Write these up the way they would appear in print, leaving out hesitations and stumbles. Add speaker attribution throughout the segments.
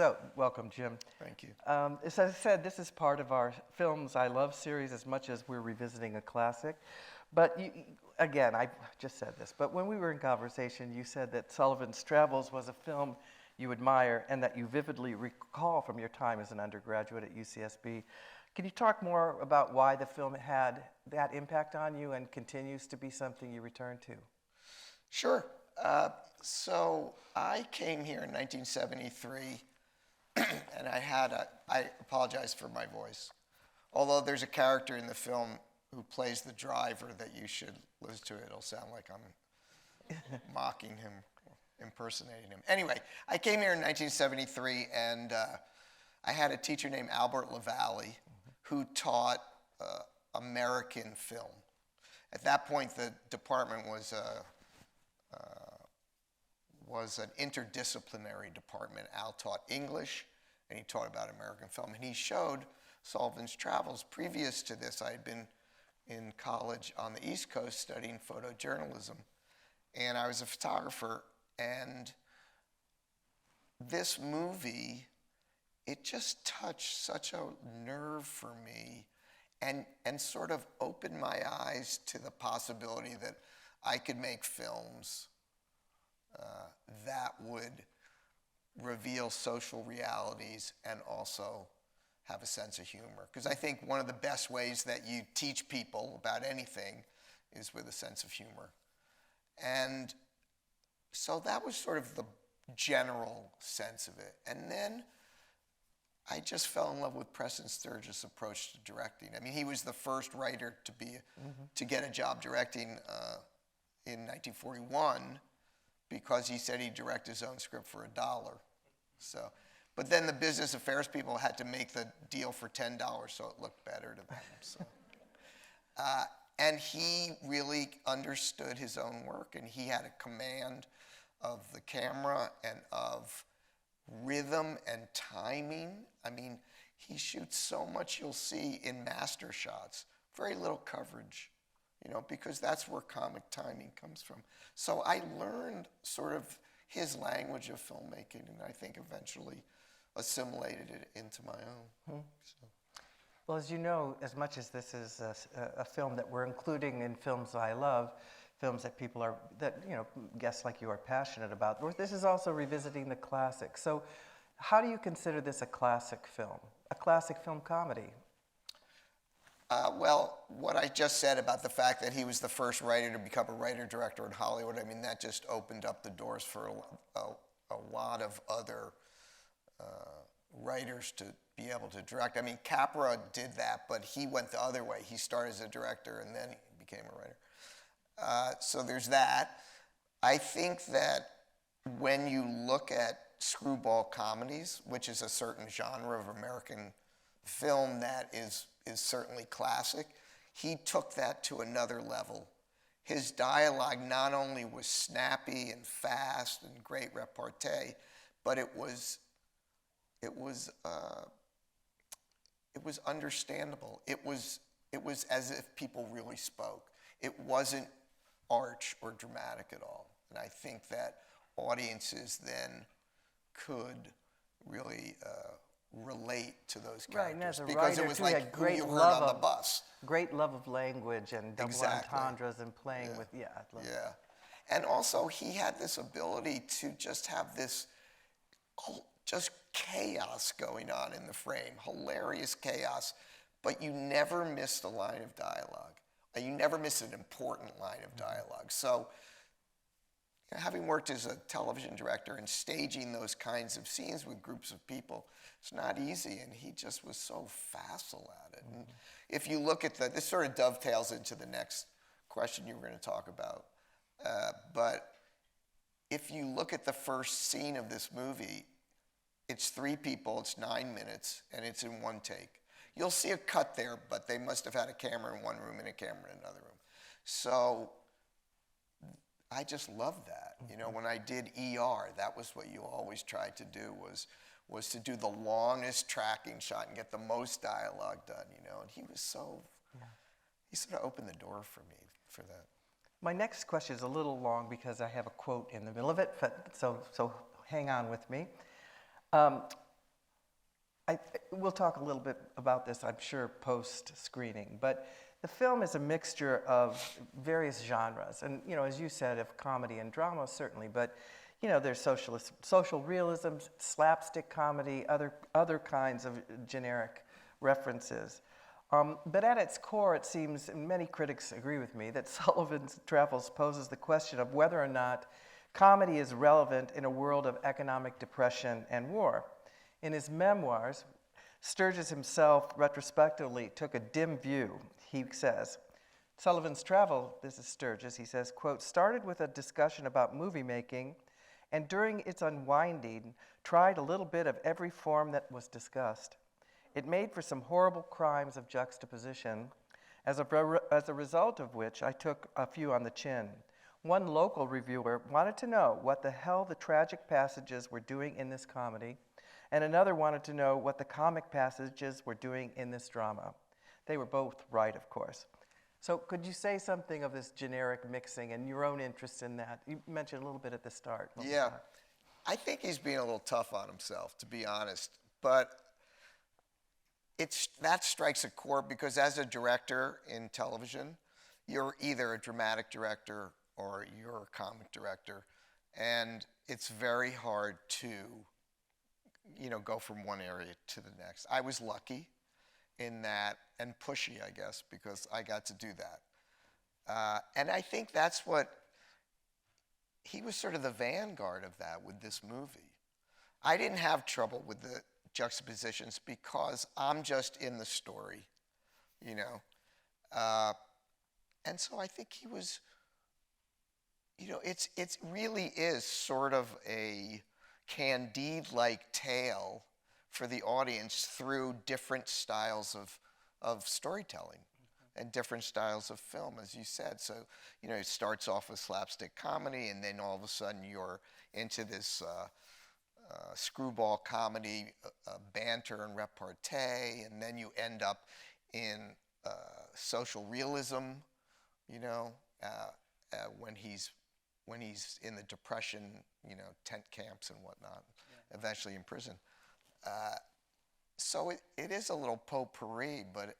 Speaker 1: So, welcome, Jim.
Speaker 2: Thank you.
Speaker 1: As I said, this is part of our Films I Love series as much as we're revisiting a classic. But again, I just said this, but when we were in conversation, you said that Sullivan's Travels was a film you admire and that you vividly recall from your time as an undergraduate at UCSB. Can you talk more about why the film had that impact on you and continues to be something you return to?
Speaker 2: Sure. So I came here in 1973, and I apologize for my voice. Although there's a character in the film who plays the driver that you should listen to. It'll sound like I'm mocking him, impersonating him. Anyway, I came here in 1973, and I had a teacher named Albert LaValle who taught American film. At that point, the department was an interdisciplinary department. Al taught English, and he taught about American film. And he showed Sullivan's Travels. Previous to this, I had been in college on the East Coast studying photojournalism. And I was a photographer. And this movie, it just touched such a nerve for me and sort of opened my eyes to the possibility that I could make films that would reveal social realities and also have a sense of humor. Because I think one of the best ways that you teach people about anything is with a sense of humor. And so that was sort of the general sense of it. And then I just fell in love with Preston Sturges' approach to directing. I mean, he was the first writer to get a job directing in 1941 because he said he'd direct his own script for $1. So, but then the business affairs people had to make the deal for $10 so it looked better to them. So, and he really understood his own work, and he had a command of the camera and of rhythm and timing. I mean, he shoots so much you'll see in master shots, very little coverage, you know, because that's where comic timing comes from. So I learned sort of his language of filmmaking, and I think eventually assimilated it into my own. So.
Speaker 1: Well, as you know, as much as this is a film that we're including in Films I Love, films that people are, guests like you are passionate about, this is also revisiting the classics. So how do you consider this a classic film comedy?
Speaker 2: Well, what I just said about the fact that he was the first writer to become a writer-director in Hollywood, I mean, that just opened up the doors for a lot of other writers to be able to direct. I mean, Capra did that, but he went the other way. He started as a director and then he became a writer. So there's that. I think that when you look at screwball comedies, which is a certain genre of American film that is certainly classic, he took that to another level. His dialogue not only was snappy and fast and great repartee, but it was understandable. It was as if people really spoke. It wasn't arch or dramatic at all. And I think that audiences then could really relate to those characters.
Speaker 1: Right, and as a
Speaker 2: because
Speaker 1: writer,
Speaker 2: it was
Speaker 1: too,
Speaker 2: like
Speaker 1: had
Speaker 2: who
Speaker 1: great
Speaker 2: you heard
Speaker 1: love
Speaker 2: on the bus.
Speaker 1: Great love of language and double entendres and playing with,
Speaker 2: Yeah. And also he had this ability to just have this just chaos going on in the frame, hilarious chaos, but you never missed a line of dialogue. You never missed an important line of dialogue. So having worked as a television director and staging those kinds of scenes with groups of people, it's not easy, and he just was so facile at it. And if you look at this sort of dovetails into the next question you were going to talk about, but if you look at the first scene of this movie, it's 3 people, it's 9 minutes, and it's in one take. You'll see a cut there, but they must have had a camera in one room and a camera in another room. So I just loved that. You know, when I did ER, that was what you always tried to do, was to do the longest tracking shot and get the most dialogue done, you know. And he was he sort of opened the door for me for that.
Speaker 1: My next question is a little long because I have a quote in the middle of it, but so hang on with me. we'll talk a little bit about this, I'm sure, post-screening, but the film is a mixture of various genres, and as you said, of comedy and drama, certainly, but there's social realism, slapstick comedy, other kinds of generic references. But at its core, it seems, and many critics agree with me, that Sullivan's Travels poses the question of whether or not comedy is relevant in a world of economic depression and war. In his memoirs, Sturges himself retrospectively took a dim view. He says, Sullivan's Travel, this is Sturges, he says, quote, started with a discussion about movie making, and during its unwinding, tried a little bit of every form that was discussed. It made for some horrible crimes of juxtaposition, as a result of which I took a few on the chin. One local reviewer wanted to know what the hell the tragic passages were doing in this comedy, and another wanted to know what the comic passages were doing in this drama. They were both right, of course. So could you say something of this generic mixing and your own interest in that? You mentioned a little bit at the start.
Speaker 2: Yeah, I think he's being a little tough on himself, to be honest. But that strikes a chord because as a director in television, you're either a dramatic director or you're a comic director. And it's very hard to, go from one area to the next. I was lucky in that, and pushy, I guess, because I got to do that. And I think that's what, he was sort of the vanguard of that with this movie. I didn't have trouble with the juxtapositions because I'm just in the story, and so I think he was, it really is sort of a Candide-like tale for the audience through different styles of storytelling and different styles of film, as you said. So, it starts off with slapstick comedy, and then all of a sudden you're into this screwball comedy, banter and repartee, and then you end up in social realism, when he's in the Depression, tent camps and whatnot, eventually in prison. So it is a little potpourri, but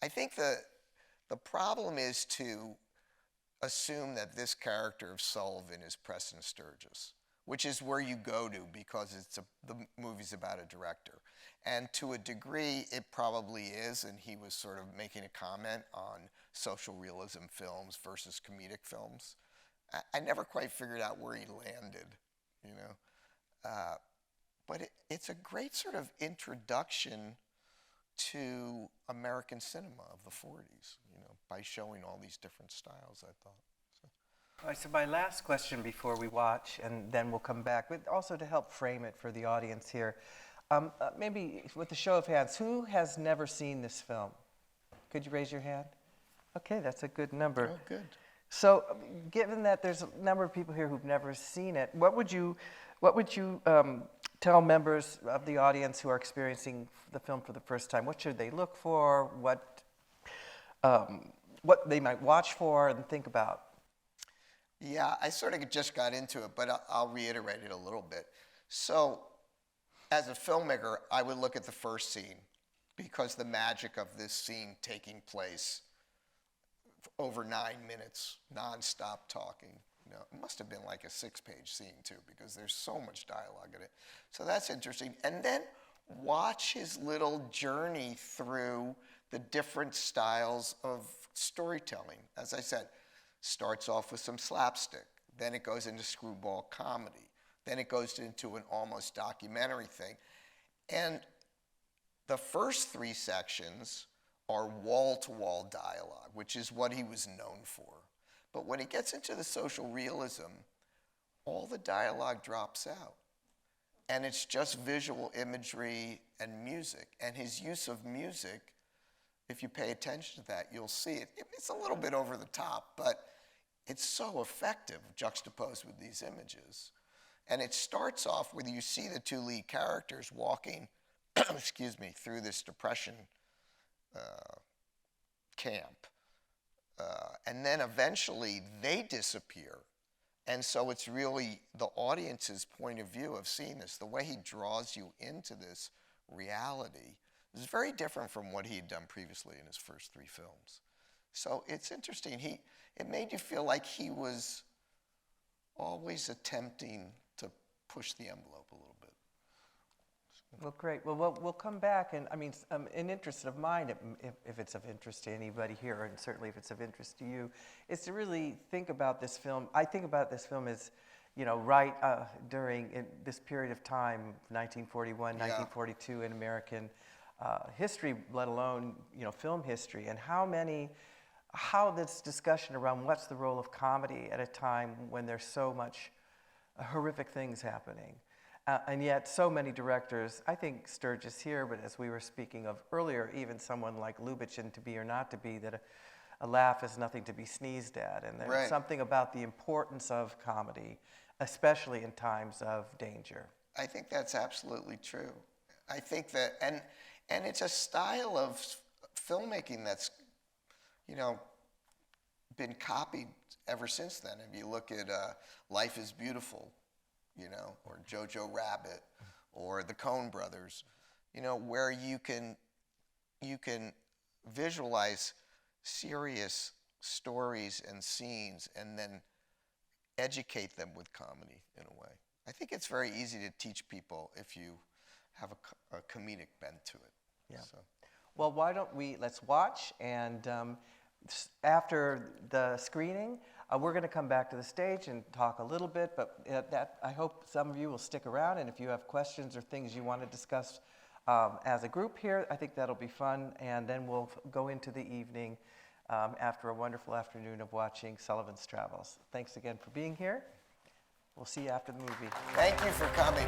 Speaker 2: I think the problem is to assume that this character of Sullivan is Preston Sturges, which is where you go to because the movie's about a director. And to a degree, it probably is, and he was sort of making a comment on social realism films versus comedic films. I never quite figured out where he landed, but it's a great sort of introduction to American cinema of the 40s, by showing all these different styles, I thought.
Speaker 1: All right, so my last question before we watch, and then we'll come back, but also to help frame it for the audience here, maybe with a show of hands, who has never seen this film? Could you raise your hand? Okay, that's a good number.
Speaker 2: Oh, good.
Speaker 1: So, given that there's a number of people here who've never seen it, what would you tell members of the audience who are experiencing the film for the first time? What should they look for? What they might watch for and think about?
Speaker 2: Yeah, I sort of just got into it, but I'll reiterate it a little bit. So, as a filmmaker, I would look at the first scene because the magic of this scene taking place over 9 minutes, nonstop talking. It must have been like a 6-page scene too, because there's so much dialogue in it. So that's interesting. And then watch his little journey through the different styles of storytelling. As I said, starts off with some slapstick, then it goes into screwball comedy, then it goes into an almost documentary thing. And the first 3 sections are wall-to-wall dialogue, which is what he was known for. But when he gets into the social realism, all the dialogue drops out. And it's just visual imagery and music. And his use of music, if you pay attention to that, you'll see it. It's a little bit over the top, but it's so effective juxtaposed with these images. And it starts off with you see the 2 lead characters walking, through this Depression camp. And then eventually they disappear. And so it's really the audience's point of view of seeing this. The way he draws you into this reality. It was very different from what he had done previously in his first 3 films. So it's interesting. It made you feel like he was always attempting to push the envelope a little bit.
Speaker 1: Well, great. Well, we'll come back, and I mean, an interest of mine, if it's of interest to anybody here, and certainly if it's of interest to you, is to really think about this film. I think about this film as, you know, right during this period of time, 1941,
Speaker 2: Yeah.
Speaker 1: 1942 in American history, let alone, you know, film history, and how this discussion around what's the role of comedy at a time when there's so much horrific things happening. And yet so many directors, I think Sturges here, but as we were speaking of earlier, even someone like Lubitsch in To Be or Not to Be, that a laugh is nothing to be sneezed at. And there's
Speaker 2: Right.
Speaker 1: something about the importance of comedy, especially in times of danger.
Speaker 2: I think that's absolutely true. I think that, and it's a style of filmmaking that's, you know, been copied ever since then. If you look at Life is Beautiful, you know, or Jojo Rabbit, or the Coen Brothers, you know, where you can visualize serious stories and scenes and then educate them with comedy in a way. I think it's very easy to teach people if you have a comedic bent to it.
Speaker 1: Yeah.
Speaker 2: So.
Speaker 1: Well, why don't let's watch, and after the screening, we're going to come back to the stage and talk a little bit, but I hope some of you will stick around, and if you have questions or things you want to discuss as a group here, I think that'll be fun, and then we'll go into the evening after a wonderful afternoon of watching Sullivan's Travels. Thanks again for being here. We'll see you after the movie.
Speaker 2: Thank you for coming.